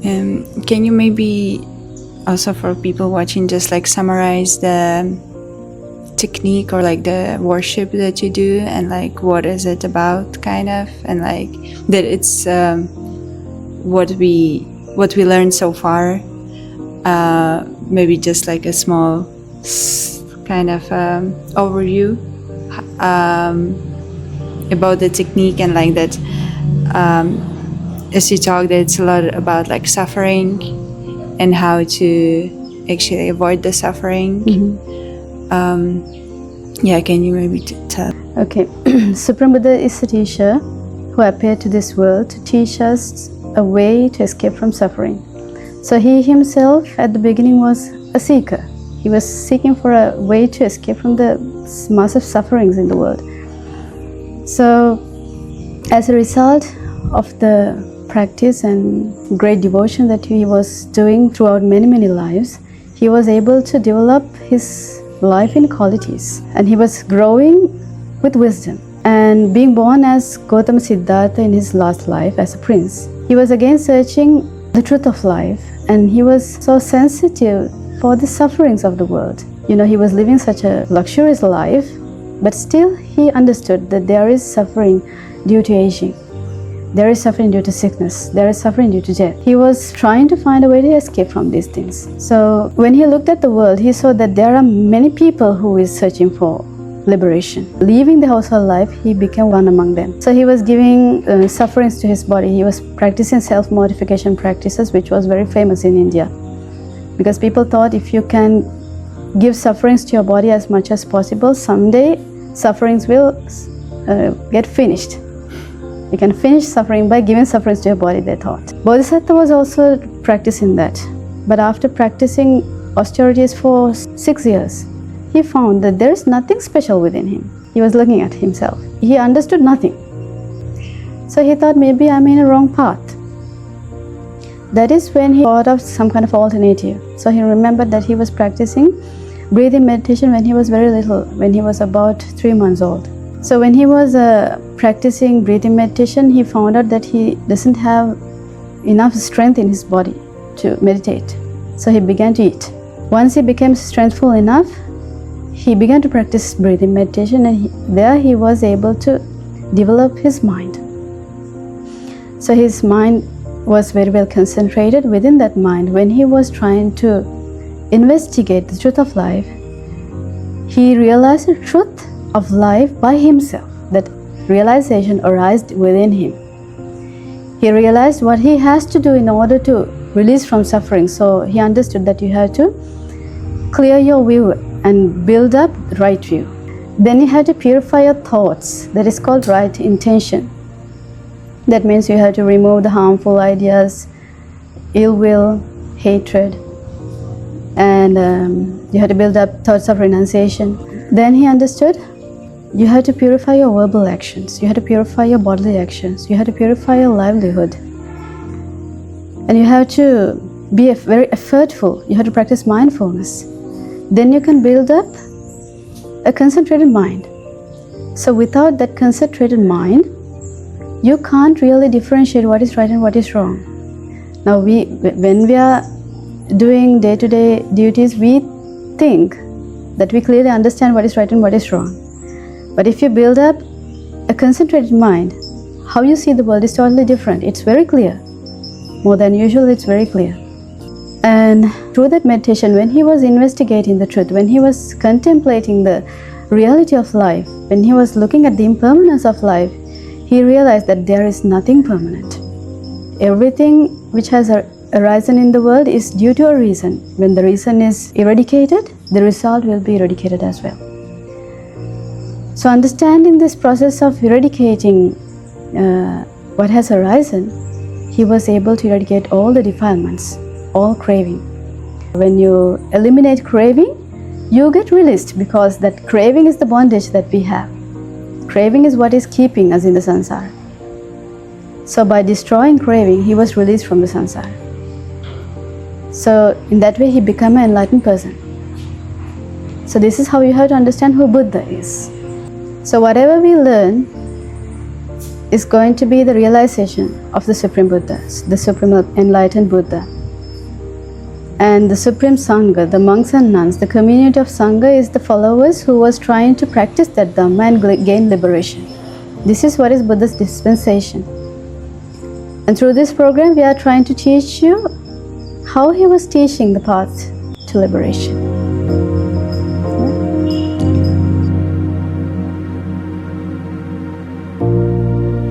Can you maybe also for people watching just like summarize the technique or like the worship that you do and like what is it about kind of, and like that it's what we learned so far, maybe just like a small kind of overview about the technique, and like that as you talk that it's a lot about like suffering and how to actually avoid the suffering. Yeah, can you maybe tell? Okay, Supreme Buddha is a teacher who appeared to this world to teach us a way to escape from suffering. So he himself at the beginning was a seeker. He was seeking for a way to escape from the massive sufferings in the world. So as a result of the practice and great devotion that he was doing throughout many lives, he was able to develop his life in qualities, and he was growing with wisdom. And being born as Gautama Siddhartha in his last life as a prince, he was again searching the truth of life, and he was so sensitive for the sufferings of the world. You know, he was living such a luxurious life, but still he understood that there is suffering due to aging. There is suffering due to sickness. There is suffering due to death. He was trying to find a way to escape from these things. So when he looked at the world, he saw that there are many people who is searching for liberation. Leaving the household life, he became one among them. So he was giving sufferings to his body. He was practicing self-mortification practices, which was very famous in India. Because people thought if you can give sufferings to your body as much as possible, someday sufferings will get finished. You can finish suffering by giving sufferings to your body, they thought. Bodhisattva was also practicing that. But after practicing austerities for 6 years, he found that there is nothing special within him. He was looking at himself. He understood nothing. So he thought maybe I'm in a wrong path. That is when he thought of some kind of alternative. So he remembered that he was practicing breathing meditation when he was very little, when he was about 3 months old. So when he was practicing breathing meditation, he found out that he doesn't have enough strength in his body to meditate. So he began to eat. Once he became strengthful enough, he began to practice breathing meditation, and there he was able to develop his mind. So his mind was very well concentrated. Within that mind, when he was trying to investigate the truth of life, he realized the truth of life by himself. That realization arose within him. He realized what he has to do in order to release from suffering. So he understood that you have to clear your view and build up right view. Then you have to purify your thoughts. That is called right intention. That means you have to remove the harmful ideas, ill will, hatred, and you have to build up thoughts of renunciation. Then he understood you have to purify your verbal actions, you have to purify your bodily actions, you have to purify your livelihood. And you have to be very effortful, you have to practice mindfulness. Then you can build up a concentrated mind. So without that concentrated mind, you can't really differentiate what is right and what is wrong. Now when we are doing day-to-day duties, we think that we clearly understand what is right and what is wrong. But if you build up a concentrated mind, how you see the world is totally different. It's very clear. More than usual, it's very clear. And through that meditation, when he was investigating the truth, when he was contemplating the reality of life, when he was looking at the impermanence of life, he realized that there is nothing permanent. Everything which has arisen in the world is due to a reason. When the reason is eradicated, the result will be eradicated as well. So understanding this process of eradicating what has arisen, he was able to eradicate all the defilements, all craving. When you eliminate craving, you get released, because that craving is the bondage that we have. Craving is what is keeping us in the samsara. So by destroying craving, he was released from the samsara. So in that way, he became an enlightened person. So this is how you have to understand who Buddha is. So whatever we learn is going to be the realization of the Supreme Buddha, the Supreme Enlightened Buddha. And the Supreme Sangha, the monks and nuns, the community of Sangha is the followers who was trying to practice that Dhamma and gain liberation. This is what is Buddha's dispensation. And through this program, we are trying to teach you how he was teaching the path to liberation.